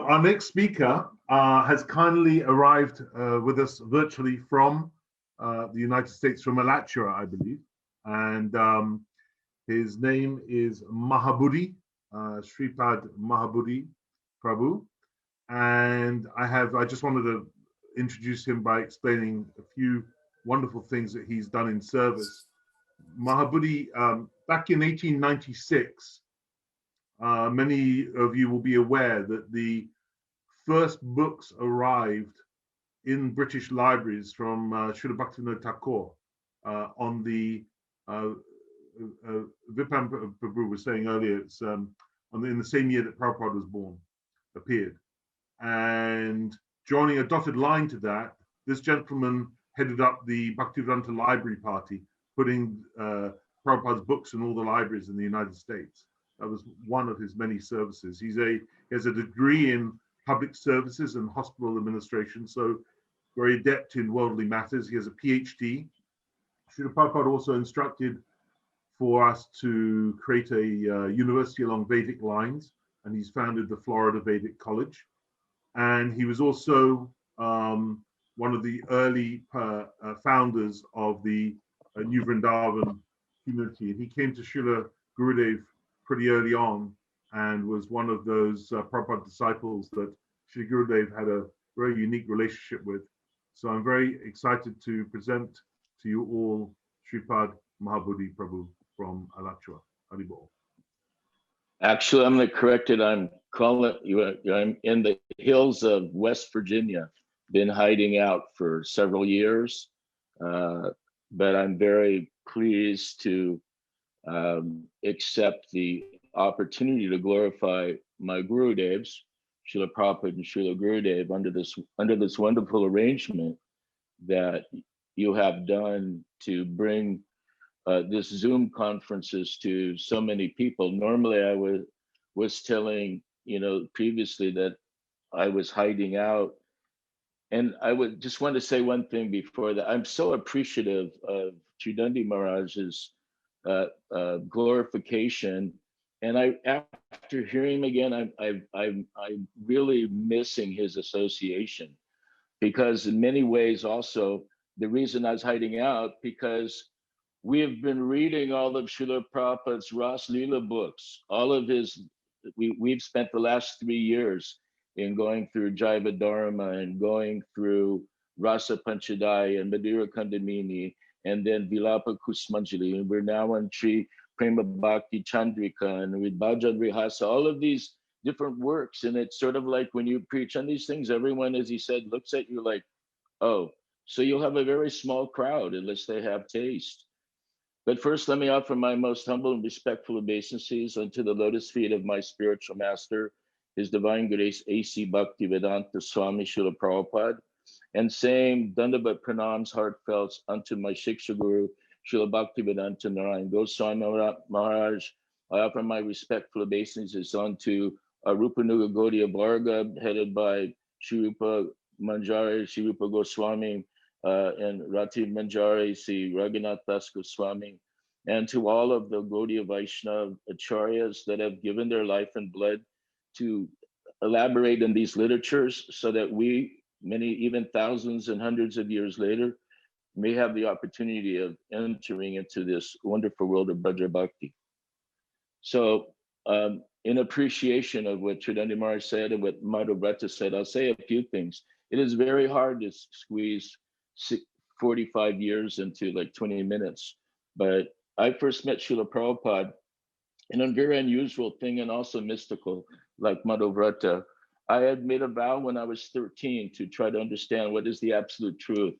our next speaker has kindly arrived with us virtually from the United States, from Alachua, I believe. And his name is Mahabuddhi, Sripad Mahabuddhi Prabhu. And I just wanted to introduce him by explaining a few wonderful things that he's done in service. Mahabuddhi, back in 1896, many of you will be aware that the first books arrived in British libraries from Srila Bhaktivinoda Thakur on the Vipam Prabhu was saying earlier, it's in the same year that Prabhupada was born, appeared. And joining a dotted line to that, this gentleman headed up the Bhaktivedanta Library Party, putting Prabhupada's books in all the libraries in the United States. That was one of his many services. He has a degree in public services and hospital administration, so very adept in worldly matters. He has a PhD. Srila Prabhupada also instructed for us to create a university along Vedic lines, and he's founded the Florida Vedic College. And he was also one of the early founders of the New Vrindavan community. And he came to Srila Gurudeva pretty early on and was one of those Prabhupada disciples that Srila Gurudeva had a very unique relationship with. So I'm very excited to present to you all Sripad Mahabuddhi Prabhu from Alachua. Haribol. Actually, I'm going to correct it. I'm in the hills of West Virginia. Been hiding out for several years, but I'm very pleased to accept the opportunity to glorify my Gurudevs, Srila Prabhupada and Srila Gurudeva, under this wonderful arrangement that you have done to bring this Zoom conferences to so many people. Normally, I was telling previously that I was hiding out, and I would just want to say one thing before that. I'm so appreciative of Chidandi Maharaj's glorification, and after hearing him again, I'm really missing his association, because in many ways also the reason I was hiding out, because we have been reading all of Srila Prabhupada's Ras Leela books, all of his. We've spent the last 3 years in going through Jaiva Dharma and going through Rasa Panchadaya and Madhura Kandamini, and then Vilapa Kusmanjali, and we're now on Sri Prema Bhakti Chandrika and with Bhajan Rihasa, all of these different works. And it's sort of like when you preach on these things, everyone, as he said, looks at you like, oh, so you'll have a very small crowd unless they have taste. But first, let me offer my most humble and respectful obeisances unto the lotus feet of my spiritual master, His Divine Grace A.C. Bhaktivedanta Swami Srila Prabhupada, and same Dandavat pranams heartfelt unto my Shiksha Guru, Srila Bhaktivedanta Narayana Goswami Maharaj. I offer my respectful obeisances unto Rupanuga Gaudiya Varga, headed by Sri Rupa Manjari, Sri Rupa Goswami, and Rativ Manjari, Sri Raghunath Das Goswami, and to all of the Gaudiya Vaishnava acharyas that have given their life and blood to elaborate in these literatures, so that we, many, even thousands and hundreds of years later, may have the opportunity of entering into this wonderful world of Bhadra Bhakti. So in appreciation of what Chidandi Maharaj said and what Madhavrata said, I'll say a few things. It is very hard to squeeze 45 years into like 20 minutes. But I first met Srila Prabhupada in a very unusual thing and also mystical, like Madhavrata. I had made a vow when I was 13 to try to understand what is the absolute truth.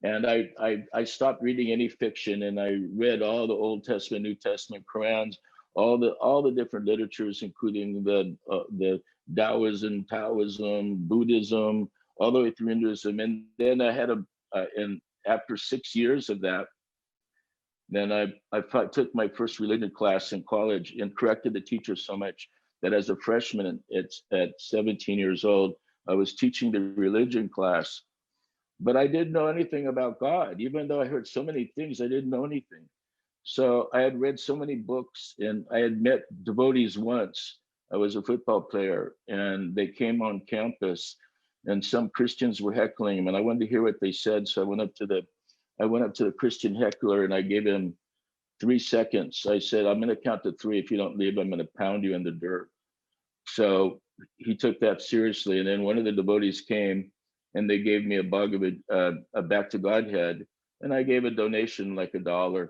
And I stopped reading any fiction, and I read all the Old Testament, New Testament, Qurans, all the different literatures, including the Taoism, Buddhism, all the way through Hinduism. And then I had and after 6 years of that, then I took my first religion class in college and corrected the teacher so much that as a freshman at 17 years old, I was teaching the religion class. But I didn't know anything about God. Even though I heard so many things, I didn't know anything. So I had read so many books, and I had met devotees once I was a football player, and they came on campus, and some Christians were heckling him, and I wanted to hear what they said. So I went up to the Christian heckler, and I gave him 3 seconds. I said, I'm going to count to 3. If you don't leave, I'm going to pound you in the dirt. So he took that seriously. And then one of the devotees came, and they gave me a Bhagavad, a Back to Godhead, and I gave a donation like $1.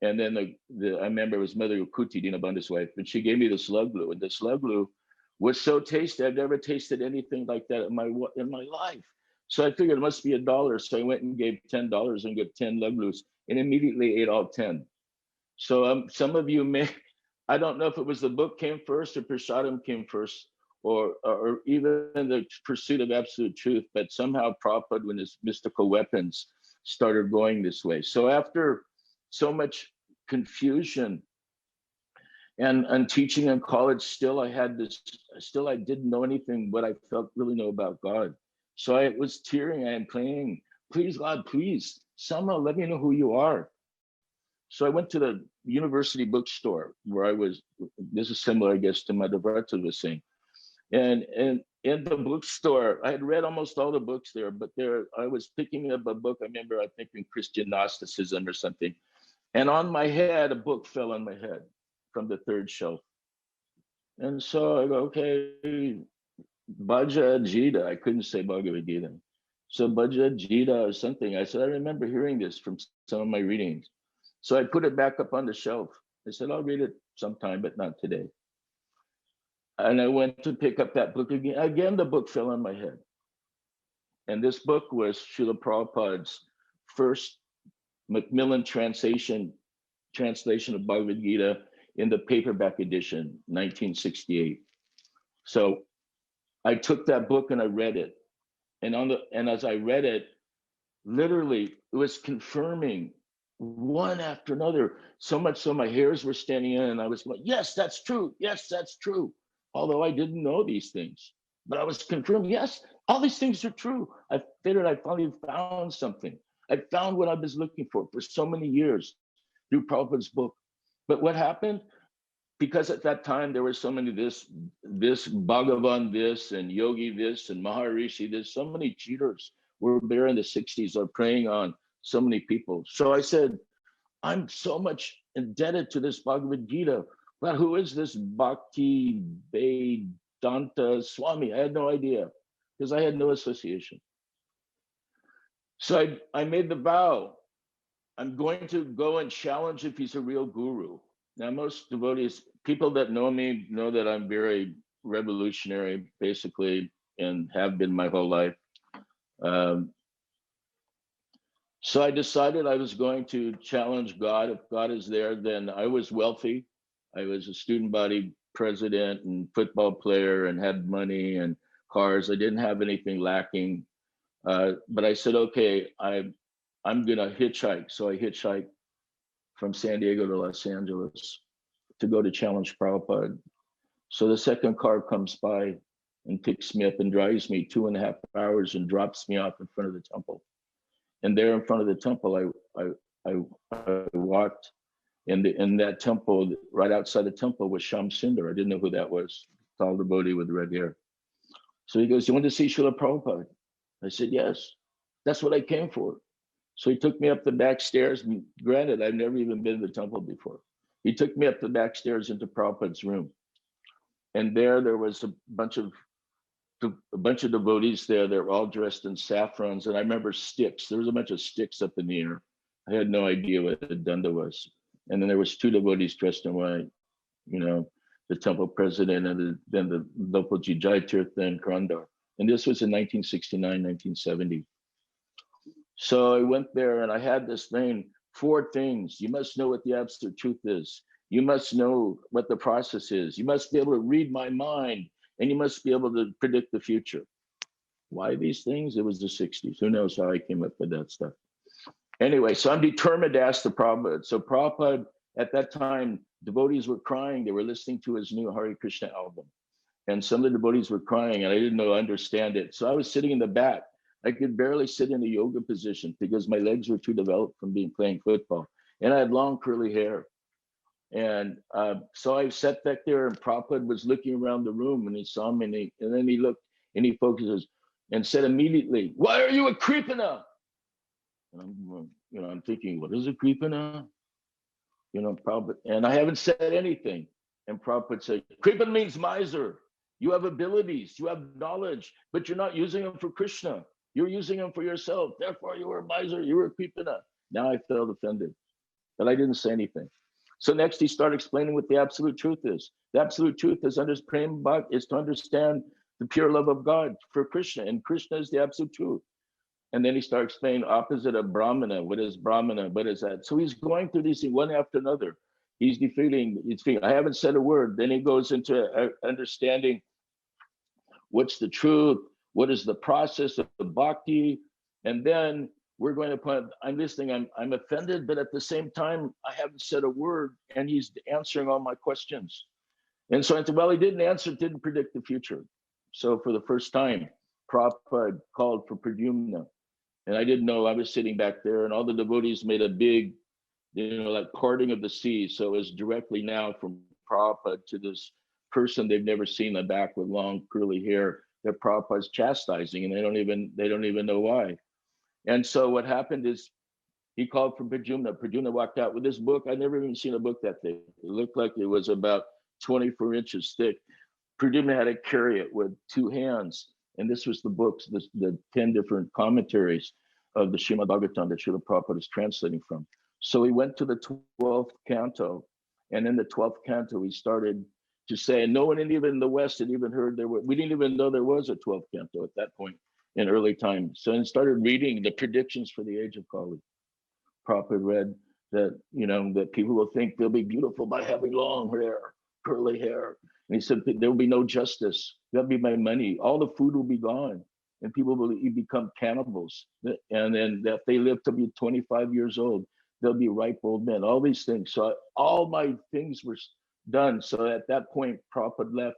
And then I remember it was Mother Kuti, Dinabandhu's wife, and she gave me the slug glue. And the slug glue was so tasty. I've never tasted anything like that in my life. So I figured it must be $1. So I went and gave $10 and got 10 slug glues, and immediately ate all 10. So some of you may, I don't know if it was the book came first or Prasadam came first, or even the pursuit of absolute truth, but somehow Prabhupada, when his mystical weapons started going this way. So after so much confusion and teaching in college, still I didn't know anything what I felt really know about God. So I was tearing and praying, please God, please, somehow let me know who you are. So I went to the university bookstore where I was, this is similar, I guess, to my Devrata was saying. And in the bookstore, I had read almost all the books there, but I was picking up a book, I remember, I think in Christian Gnosticism or something. And on my head, a book fell on my head from the 3rd shelf. And so I go, okay, Bhajja Gita, I couldn't say Bhagavad Gita. So Bhajja Gita or something. I said, I remember hearing this from some of my readings. So I put it back up on the shelf. I said, I'll read it sometime, but not today. And I went to pick up that book again. Again, the book fell on my head. And this book was Srila Prabhupada's first Macmillan translation of Bhagavad Gita in the paperback edition, 1968. So I took that book and I read it. And as I read it, literally, it was confirming one after another, so much so my hairs were standing on, and I was like, yes, that's true. Yes, that's true. Although I didn't know these things, but I was confirmed, yes, all these things are true. I figured I finally found something. I found what I was looking for so many years through Prabhupada's book. But what happened? Because at that time there were so many this Bhagavan this and Yogi this and Maharishi this, so many cheaters were there in the 60s are preying on so many people. So I said, I'm so much indebted to this Bhagavad Gita. But who is this Bhakti Vedanta Swami? I had no idea because I had no association. So I made the vow, I'm going to go and challenge if he's a real guru. Now, most devotees, people that know me know that I'm very revolutionary, basically, and have been my whole life. So I decided I was going to challenge God. If God is there, then I was wealthy. I was a student body president and football player and had money and cars. I didn't have anything lacking. But I said, okay, I'm gonna hitchhike. So I hitchhiked from San Diego to Los Angeles to go to challenge Prabhupada. So the second car comes by and picks me up and drives me 2.5 hours and drops me off in front of the temple. And there in front of the temple, I walked in that temple, right outside the temple was Shyam Sundar. I didn't know who that was, tall devotee with red hair. So he goes, you want to see Srila Prabhupada? I said, yes, that's what I came for. So he took me up the back stairs. Granted, I've never even been to the temple before. He took me up the back stairs into Prabhupada's room. And there was a bunch of devotees there. They were all dressed in saffrons. And I remember sticks. There was a bunch of sticks up in the air. I had no idea what the danda was. And then there was 2 devotees dressed in white, the temple president and then the Lopaji Jaitirtha and Karandar. And this was in 1969, 1970. So I went there and I had this thing, 4 things. You must know what the absolute truth is. You must know what the process is. You must be able to read my mind, and you must be able to predict the future. Why these things? It was the 60s. Who knows how I came up with that stuff. Anyway, so I'm determined to ask the Prabhupada. So Prabhupada, at that time, devotees were crying. They were listening to his new Hare Krishna album. And some of the devotees were crying, and I didn't understand it. So I was sitting in the back. I could barely sit in a yoga position because my legs were too developed from playing football. And I had long curly hair. And so I sat back there, and Prabhupada was looking around the room, and he saw me, and then he looked and he focuses and said immediately, "Why are you a Kripana?" And I'm thinking, what is a Kripana? Prabhupada, and I haven't said anything. And Prabhupada said, Kripana means miser. You have abilities, you have knowledge, but you're not using them for Krishna. You're using them for yourself. Therefore, you were a miser, you were a Kripana. Now I felt offended, but I didn't say anything. So next he started explaining what the absolute truth is. The absolute truth is to understand the pure love of God for Krishna, and Krishna is the absolute truth. And then he started explaining opposite of Brahmana. What is Brahmana? What is that? So he's going through these things one after another. He's defeating. I haven't said a word. Then he goes into understanding what's the truth, what is the process of the bhakti, and then we're going to put. I'm listening. I'm offended, but at the same time, I haven't said a word, and he's answering all my questions. And so I said, well, he didn't answer, didn't predict the future. So for the first time, Prabhupada called for Pradyumna. And I didn't know, I was sitting back there, and all the devotees made a big, like parting of the sea. So it was directly now from Prabhupada to this person they've never seen in the back with long curly hair that Prabhupada's chastising, and they don't even know why. And so what happened is he called for Pradyumna. Pradyumna walked out with this book. I'd never even seen a book that thick. It looked like it was about 24 inches thick. Pradyumna had to carry it with two hands. And this was the books, the 10 different commentaries of the Srimad Bhagavatam that Srila Prabhupada is translating from. So he went to the 12th canto, and in the 12th canto, he started to say, and no one even in the West had even heard we didn't even know there was a 12th canto at that point in early times. So he started reading the predictions for the age of Kali. Prabhupada read that, that people will think they'll be beautiful by having long hair, curly hair. And he said, there will be no justice. There'll be my money. All the food will be gone, and people will become cannibals. And then if they live to be 25 years old, they'll be ripe old men. All these things. So all my things were done. So at that point, Prabhupada left.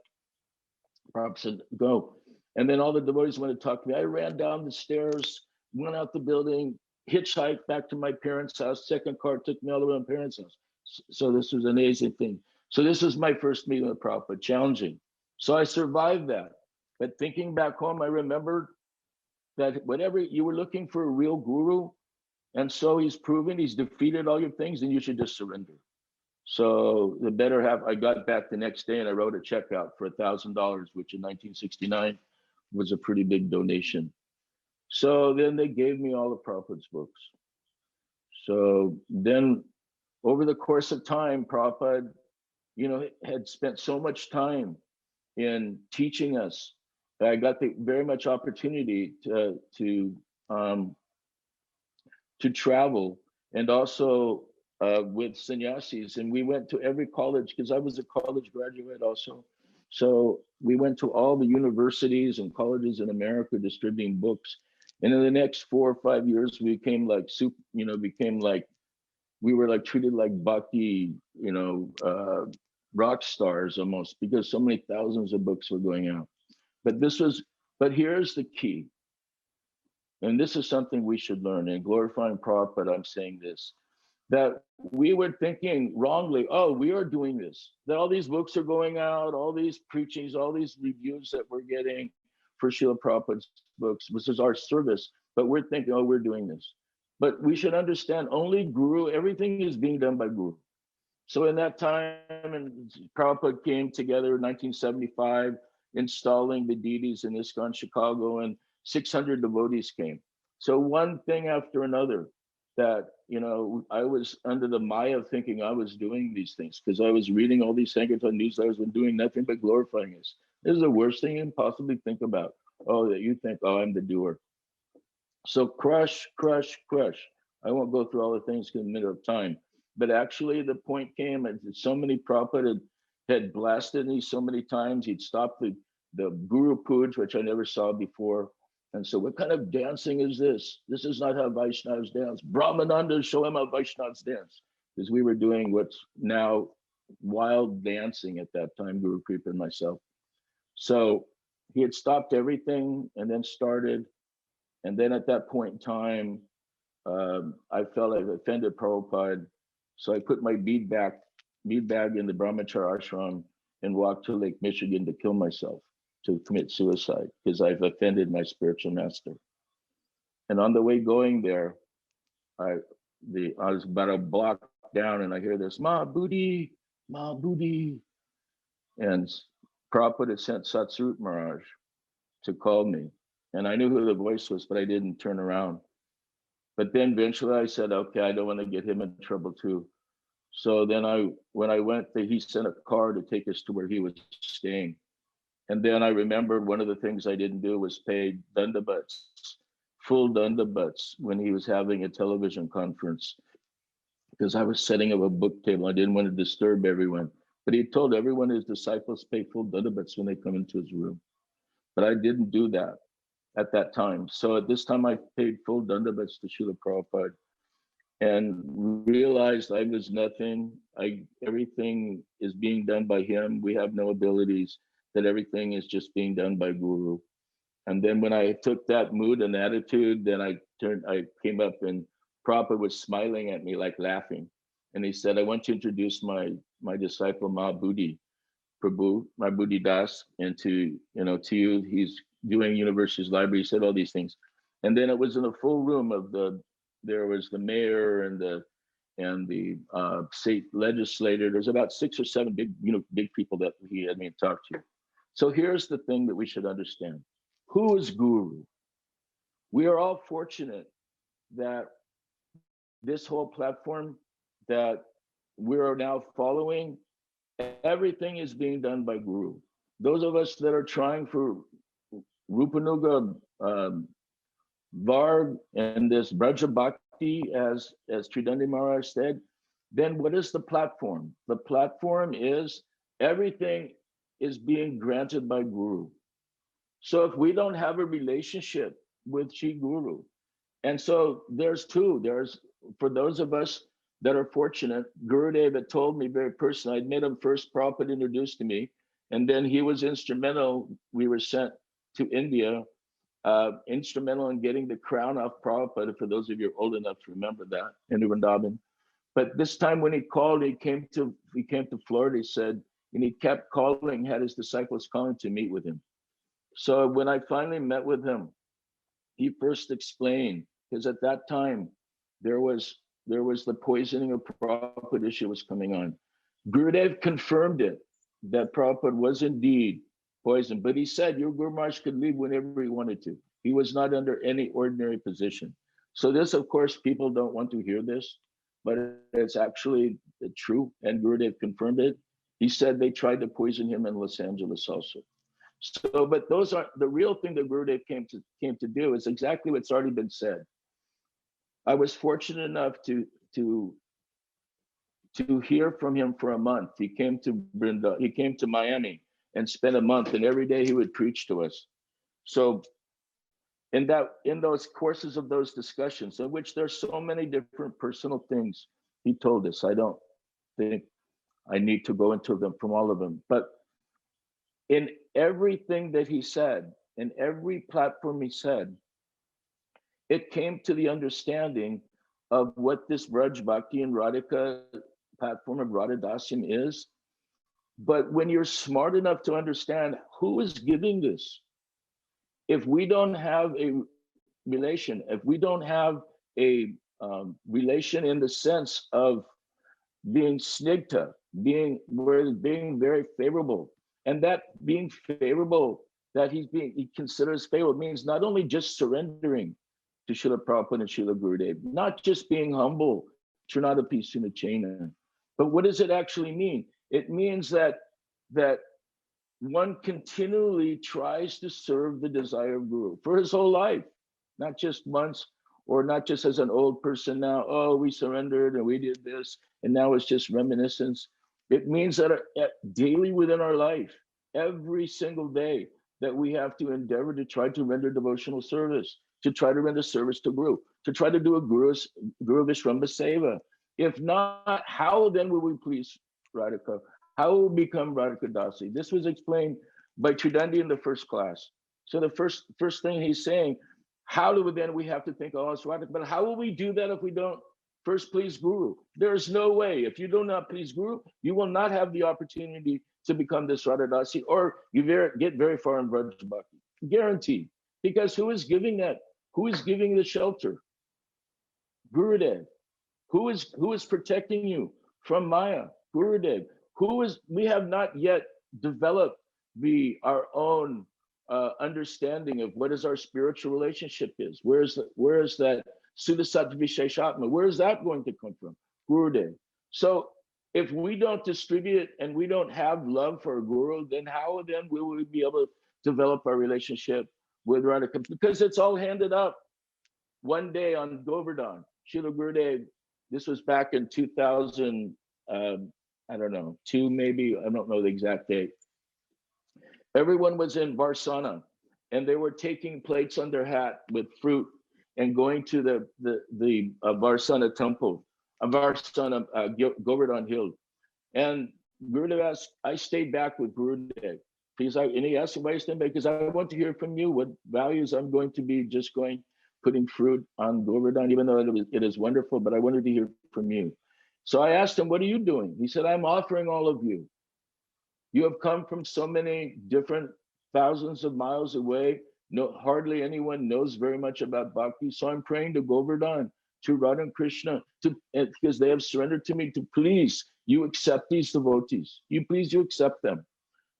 Prabhupada said, go. And then all the devotees wanted to talk to me. I ran down the stairs, went out the building, hitchhiked back to my parents' house. Second car took me all the way to my parents' house. So this was an amazing thing. So this was my first meeting with Prabhupada, challenging. So I survived that. But thinking back home, I remembered that whatever you were looking for a real guru, and so he's proven he's defeated all your things, and you should just surrender. So the better half, I got back the next day and I wrote a check out for $1,000, which in 1969 was a pretty big donation. So then they gave me all of Prabhupada's books. So then over the course of time, Prabhupada, had spent so much time in teaching us that I got the very much opportunity to travel, and also with sannyasis. And we went to every college, because I was a college graduate also. So we went to all the universities and colleges in America distributing books. And in the next 4 or 5 years, we became like we were like treated like bhakti, rock stars almost, because so many thousands of books were going out. But here's the key. And this is something we should learn. In glorifying Prabhupada, I'm saying this, that we were thinking wrongly, oh, we are doing this, that all these books are going out, all these preachings, all these reviews that we're getting for Srila Prabhupada's books, this is our service, but we're thinking, oh, we're doing this. But we should understand only Guru, everything is being done by Guru. So in that time, and Prabhupada came together in 1975, installing the deities in ISKCON Chicago, and 600 devotees came. So one thing after another, that, I was under the Maya thinking I was doing these things, because I was reading all these Sankirtan newsletters and doing nothing but glorifying us. This is the worst thing you can possibly think about. Oh, that you think, oh, I'm the doer. So crush. I won't go through all the things in a minute of time. But actually the point came, and so many Prabhupada had blasted me so many times. He'd stopped the Guru Puj, which I never saw before. And so what kind of dancing is this? This is not how Vaishnavas dance. Brahmananda, show him how Vaishnavas dance. Because we were doing what's now wild dancing at that time, Guru Kripa and myself. So he had stopped everything and then started. And then at that point in time, I felt I've offended Prabhupada. So I put my bead back meat bag in the Brahmachari ashram and walk to Lake Michigan to kill myself, to commit suicide, because I've offended my spiritual master. And on the way going there, I was about a block down and I hear this, Mahabuddhi, Mahabuddhi. And Prabhupada had sent Satsut Maharaj to call me. And I knew who the voice was, but I didn't turn around. But then eventually I said, okay, I don't want to get him in trouble too. So then when I went there, he sent a car to take us to where he was staying. And then I remembered one of the things I didn't do was pay dandabats, full dandabats, when he was having a television conference, because I was setting up a book table. I didn't want to disturb everyone. But he told everyone his disciples pay full dandabats when they come into his room. But I didn't do that at that time. So at this time, I paid full dandabats to Srila Prabhupada and realized I was nothing. Everything is being done by him. We have no abilities, that everything is just being done by Guru. And then when I took that mood and attitude, then I came up and Prabhupada was smiling at me, like laughing. And he said, I want to introduce my disciple Mahabuddhi, Prabhu, Mahabuddhi Das, and to you. He's doing University's library. He said all these things. And then it was in a full room there was the mayor and the state legislator. There's about 6 or 7 big people that he had me talk to. So here's the thing that we should understand. Who is Guru? We are all fortunate that this whole platform that we are now following, everything is being done by Guru. Those of us that are trying for Rupanuga, Varg, and this Braja Bhakti, as Tridandi Maharaj said, then what is the platform? The platform is everything is being granted by Guru. So if we don't have a relationship with Shri Guru, and so there's for those of us that are fortunate, Gurudeva told me very personally, I'd met him first, Prabhupada introduced to me, and then he was instrumental. We were sent to India, instrumental in getting the crown off Prabhupada, for those of you old enough to remember that, in Vrindavan. But this time when he called, he came to Florida, he said, and he kept calling, had his disciples calling to meet with him. So when I finally met with him, he first explained, because at that time, there was the poisoning of Prabhupada issue was coming on. Gurudev confirmed it, that Prabhupada was indeed poisoned, but he said your Guru Maharaj could leave whenever he wanted to. He was not under any ordinary position. So this, of course, people don't want to hear this, but it's actually true, and Gurudev confirmed it. He said they tried to poison him in Los Angeles also. So, but those are the real thing that Gurudev came to do is exactly what's already been said. I was fortunate enough to hear from him for a month. He came to Miami and spent a month, and every day he would preach to us. So in those courses of those discussions, in which there's so many different personal things he told us, I don't think I need to go into them from all of them, but in everything that he said, in every platform he said, it came to the understanding of what this Braj Bhakti and Radhika platform of Radha Dasyam is. But when you're smart enough to understand who is giving this, if we don't have a relation, if we don't have a relation in the sense of being snigta, being very favorable, and that being favorable, that he considers favorable, means not only just surrendering to Srila Prabhupada and Srila Gurudev, not just being humble, Trinada Pisuna Chaina, but what does it actually mean? It means that one continually tries to serve the desire of Guru for his whole life, not just once, or not just as an old person now, oh, we surrendered and we did this, and now it's just reminiscence. It means that daily within our life, every single day, that we have to endeavor to try to render devotional service, to try to render service to Guru, to try to do a Guru Vishramba Seva. If not, how then will we please Radhika? How will we become Radhika Dasi? This was explained by Tridandi in the first class. So the first thing he's saying, how do we have to think, oh, it's Radhika, but how will we do that if we don't first please Guru. There is no way, if you do not please Guru, you will not have the opportunity to become this Radhadasi, or you get very far in Vraj Bhakti. Guaranteed. Because who is giving that? Who is giving the shelter? Gurudev. Who is protecting you from Maya? Gurudev. We have not yet developed our own understanding of what is our spiritual relationship is. Where is that Sudasat Visheshatma? Where is that going to come from? Gurudev. So if we don't distribute and we don't have love for a guru, then how then will we be able to develop our relationship with Radhika? Because it's all handed up. One day on Govardhan, Srila Gurudev, this was back in 2000, I don't know, 2 maybe, I don't know the exact date. Everyone was in Varsana and they were taking plates on their hat with fruit and going to the Varsana temple, Varsana Govardhan Hill. And Gurudev asked, I stayed back with Gurudev. And he asked why I stayed back, because I want to hear from you what values I'm going to be just putting fruit on Govardhan, even though it is wonderful, but I wanted to hear from you. So I asked him, what are you doing? He said, I'm offering all of you. You have come from so many different thousands of miles away. No, hardly anyone knows very much about bhakti. So I'm praying to Govardhan, to Radha and Krishna, because they have surrendered to me, to please you accept these devotees. You accept them.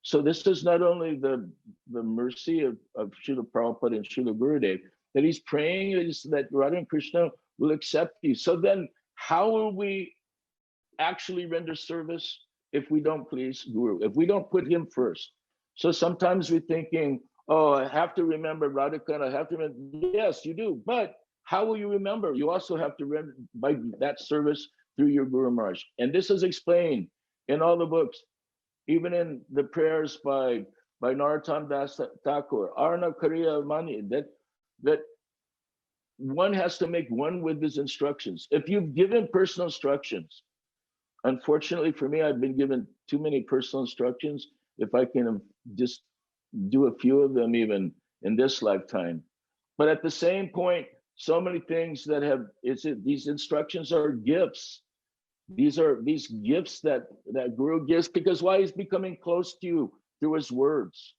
So this is not only the mercy of Srila Prabhupada and Srila Gurudev, that he's praying that Radha and Krishna will accept you. So then how will we actually render service if we don't please Guru, if we don't put him first? So sometimes we're thinking, oh, I have to remember Radhika, I have to remember. Yes, you do. But how will you remember? You also have to render by that service through your Guru Maharaj. And this is explained in all the books, even in the prayers by Narottam Das Thakur, Arna Kariya Mani, that one has to make one with his instructions. If you've given personal instructions, unfortunately for me, I've been given too many personal instructions. If I can just do a few of them even in this lifetime. But at the same point, so many things that these instructions are gifts. These gifts that Guru gives, because why? He's becoming close to you through his words.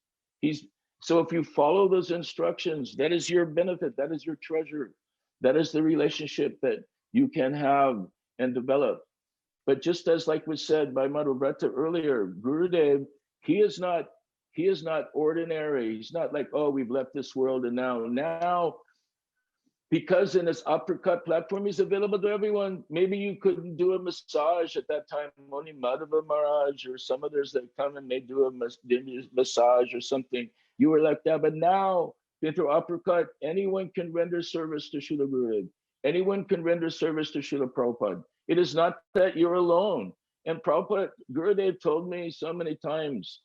So if you follow those instructions, that is your benefit, that is your treasure, that is the relationship that you can have and develop. But just as like was said by Madhavrata earlier, Gurudev, he is not ordinary. He's not like, oh, we've left this world and now, because in this uppercut platform, he's available to everyone. Maybe you couldn't do a massage at that time, only Madhava Maharaj or some others that come and they do a massage or something. You were like that, but now, through uppercut, anyone can render service to Srila Gurudev. Anyone can render service to Srila Prabhupada. It is not that you're alone. And Prabhupada, Gurudev told me so many times,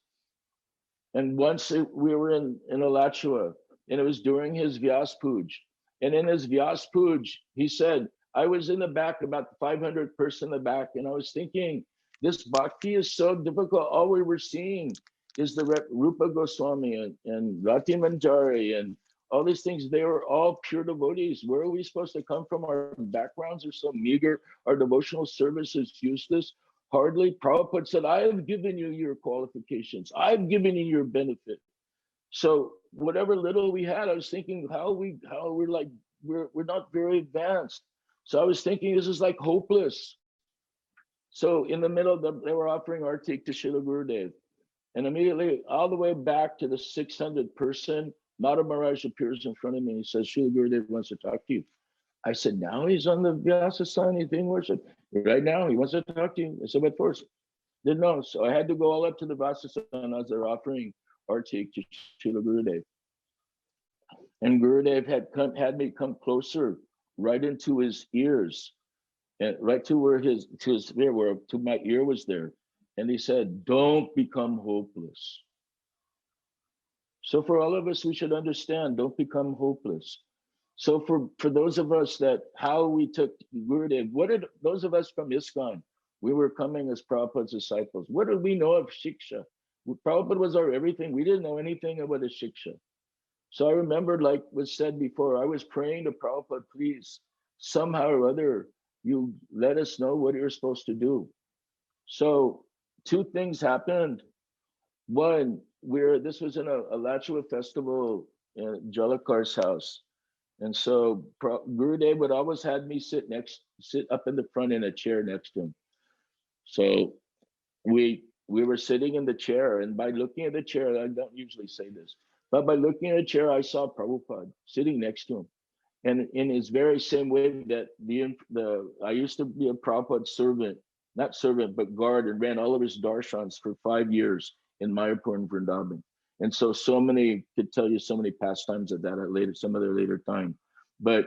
and once we were in Alachua, and it was during his Vyas Puj. And in his Vyas Puj, he said, I was in the back, about 500 person in the back, and I was thinking, this bhakti is so difficult. All we were seeing is the Rupa Goswami and Rati Manjari and all these things. They were all pure devotees. Where are we supposed to come from? Our backgrounds are so meager. Our devotional service is useless. Hardly. Prabhupada said, I have given you your qualifications. I've given you your benefit. So whatever little we had, I was thinking we're not very advanced. So I was thinking this is like hopeless. So in the middle, they were offering artik to Srila Gurudev. And immediately all the way back to the 600 person, Madhav Maharaj appears in front of me and he says, Srila Gurudev wants to talk to you. I said, now he's on the Vyasasana thing worship. Right now, he wants to talk to you. I said, what first? Didn't know. So I had to go all up to the Vyasasana as they're offering artik to Srila Gurudev. And Gurudev had me come closer, right into his ears, and right to where to my ear was there. And he said, don't become hopeless. So for all of us, we should understand, don't become hopeless. So for those of us how we took Gurudev, what did those of us from ISKCON, we were coming as Prabhupada's disciples. What did we know of Shiksha? Prabhupada was our everything. We didn't know anything about a Shiksha. So I remembered, like was said before, I was praying to Prabhupada, please, somehow or other, you let us know what you're supposed to do. So two things happened. One, this was in a Alachua festival in Jalakar's house. And so Gurudev would always have me sit up in the front in a chair next to him. So we were sitting in the chair, and by looking at the chair, I don't usually say this, but by looking at the chair, I saw Prabhupada sitting next to him. And in his very same way that I used to be a Prabhupada servant, not servant, but guard, and ran all of his darshans for 5 years in Mayapur and Vrindavan. And so many, could tell you so many pastimes of that at some other later time. But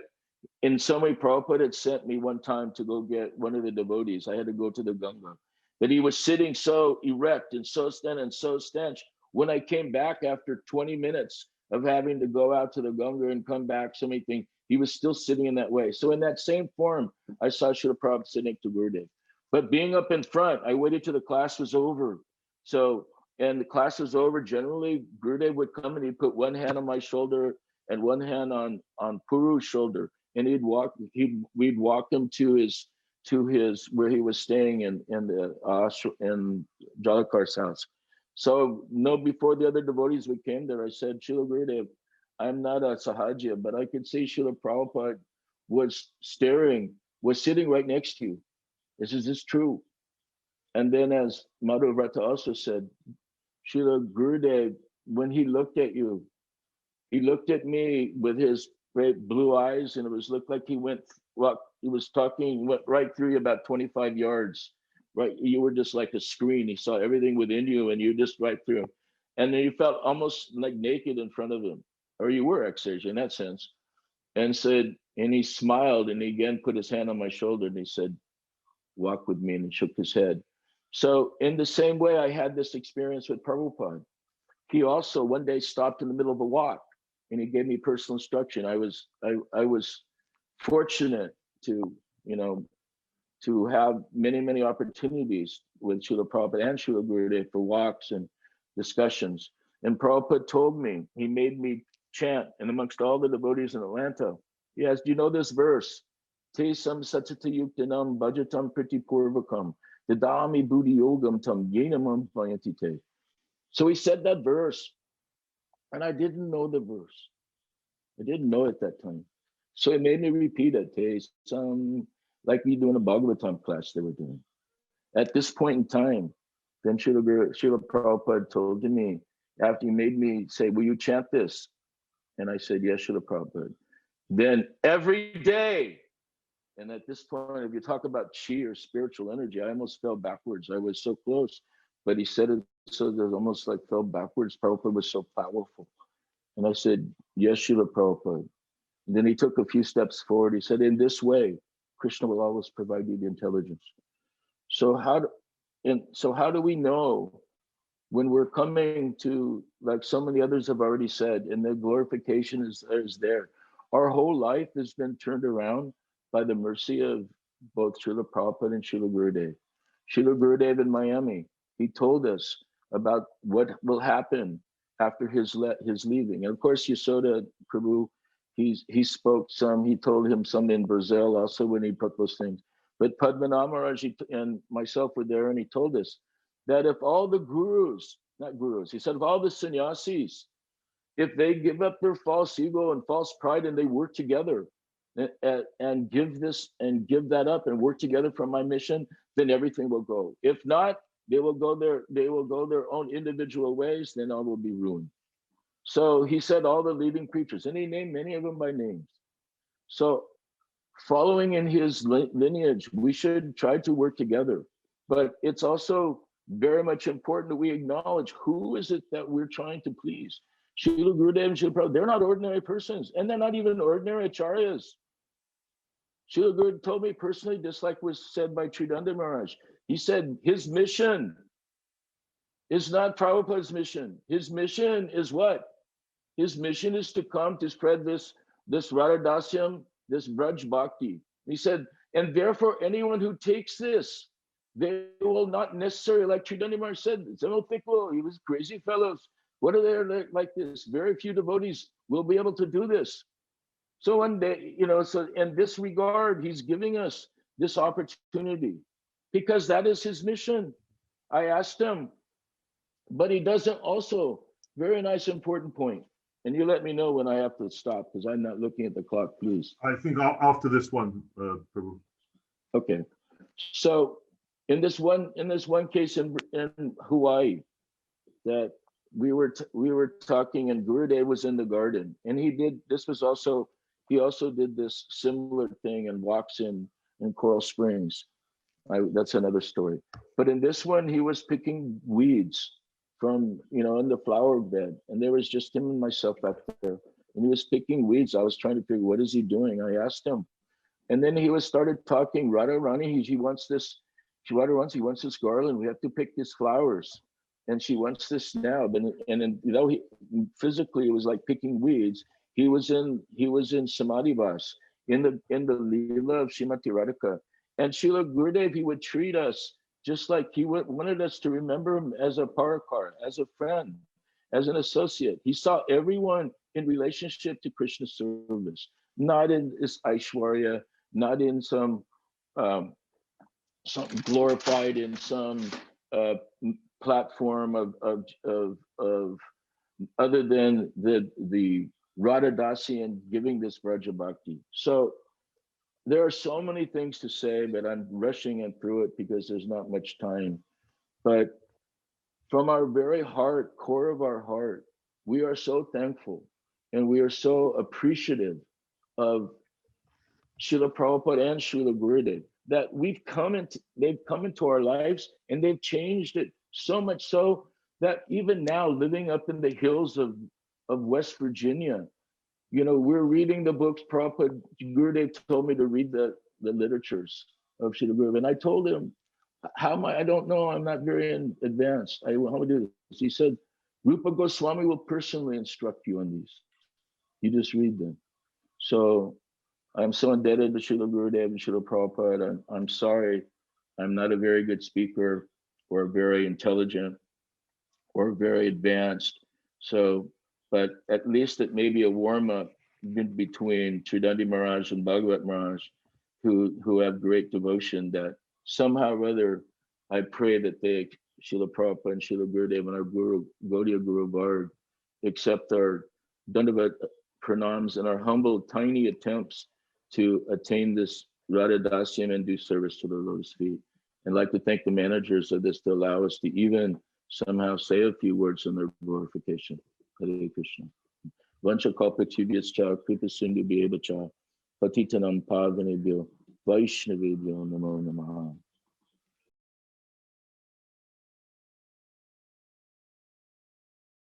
in some way, Prabhupada had sent me one time to go get one of the devotees. I had to go to the Ganga. But he was sitting so erect and so stand and so stench. When I came back after 20 minutes of having to go out to the Ganga and come back, so many things, he was still sitting in that way. So in that same form, I saw Srila Prabhupada sitting to Gurudev. But being up in front, I waited till the class was over. And the class was over, generally, Gurudev would come and he'd put one hand on my shoulder and one hand on Puru's shoulder. And we'd walk him to his where he was staying in Jalakar's house. So before the other devotees we came there, I said, Srila Gurudev, I'm not a Sahaja, but I could see Srila Prabhupada was sitting right next to you. Is this true? And then as Madhavrata also said, Srila Gurudev, when he looked at you, he looked at me with his great blue eyes, and it looked like he went right through you about 25 yards. Right, you were just like a screen. He saw everything within you, and you just right through him. And then you felt almost like naked in front of him, or you were ex-Asia in that sense. And he smiled, and he again put his hand on my shoulder, and he said, walk with me, and he shook his head. So in the same way, I had this experience with Prabhupada. He also one day stopped in the middle of a walk, and he gave me personal instruction. I was fortunate to have many opportunities with Srila Prabhupada and Srila Gurudev for walks and discussions. And Prabhupada told me, he made me chant, and amongst all the devotees in Atlanta, he asked, do you know this verse? Te sam satsata yuktanam bhajatam priti purvakam dadami buddhi yogam tam yenamam vayantite. So he said that verse, and I didn't know the verse. I didn't know it that time. So he made me repeat it. Te sam, like we do in a Bhagavatam class they were doing. At this point in time, then Srila Prabhupada told me, after he made me say, will you chant this? And I said, yes, Srila Prabhupada. Then every day, and at this point, if you talk about chi or spiritual energy, I almost fell backwards. I was so close, but he said it so that almost like fell backwards. Prabhupada was so powerful. And I said, yes, Srila Prabhupada. And then he took a few steps forward. He said, in this way, Krishna will always provide you the intelligence. So how do we know when we're coming to, like so many others have already said, and the glorification is there. Our whole life has been turned around by the mercy of both Srila Prabhupada and Srila Gurudev. Srila Gurudev in Miami, he told us about what will happen after his leaving. And of course, Yasoda Prabhu, he spoke some, he told him some in Brazil also when he put those things. But Padmanabha Maharaj and myself were there, and he told us that if all the he said, if all the sannyasis, if they give up their false ego and false pride and they work together and give that up and work together for my mission, then everything will go. If not, they will go their own individual ways, then all will be ruined. So he said all the leading preachers, and he named many of them by names. So following in his lineage, we should try to work together. But it's also very much important that we acknowledge who is it that we're trying to please. Srila Gurudev and Srila Prabhupada, they're not ordinary persons, and they're not even ordinary acharyas. Srila Gurudev told me personally, just like was said by Tridanda Maharaj, he said his mission is not Prabhupada's mission. His mission is what? His mission is to come to spread this Radhadasyam, this Braj Bhakti. He said, and therefore anyone who takes this, they will not necessarily, like Tridanda Maharaj said, he was crazy fellows. What are they like this? Very few devotees will be able to do this. So one day, in this regard, he's giving us this opportunity, because that is his mission. I asked him, but he doesn't also, very nice, important point. And you let me know when I have to stop, because I'm not looking at the clock, please. I think after this one, Prabhu. Okay. So in this one case in Hawaii, that we were talking, and Gurudeva was in the garden, and he also did this similar thing and walks in Coral Springs. That's another story. But in this one, he was picking weeds from, in the flower bed, and there was just him and myself back there, and he was picking weeds. I was trying to figure, what is he doing? I asked him, and then he started talking. Radharani, he wants this. Radharani, he wants this garland. We have to pick these flowers, and she wants this now. And he physically, it was like picking weeds. He was in Samadhivas, in the Leela of Srimati Radhika. And Srila Gurudev, he would treat us just like he wanted us to remember him as a parakar, as a friend, as an associate. He saw everyone in relationship to Krishna service, not in this Aishwarya, not in some glorified in some platform of other than the Radha Dasi giving this Vraja Bhakti. So there are so many things to say, but I'm rushing and through it because there's not much time. But from our very heart, core of our heart, we are so thankful and we are so appreciative of Srila Prabhupada and Srila Gurudev that they've come into our lives and they've changed it so much so that even now, living up in the hills of West Virginia, we're reading the books. Prabhupada, Gurudev told me to read the literatures of Srila Gurudev. And I told him, how am I don't know, I'm not very advanced. How do I do this? He said, Rupa Goswami will personally instruct you on these. You just read them. So I'm so indebted to Srila Gurudev and Srila Prabhupada. I'm sorry, I'm not a very good speaker or very intelligent or very advanced. So, but at least it may be a warm-up between Tridandi Maharaj and Bhagavat Maharaj, who have great devotion, that somehow or other, I pray that they, Srila Prabhupada and Srila Gurudev and our Guru, Gaudiya Guru Varg, accept our Dandavat pranams and our humble, tiny attempts to attain this Radha Dasyam and do service to the lotus feet. And I'd like to thank the managers of this to allow us to even somehow say a few words on their glorification. Hare Krishna. Vancha kalpatubhyascha kripa sindhu bheva cha patitanam pavanebhyo vaishnavebhyo namo namaha.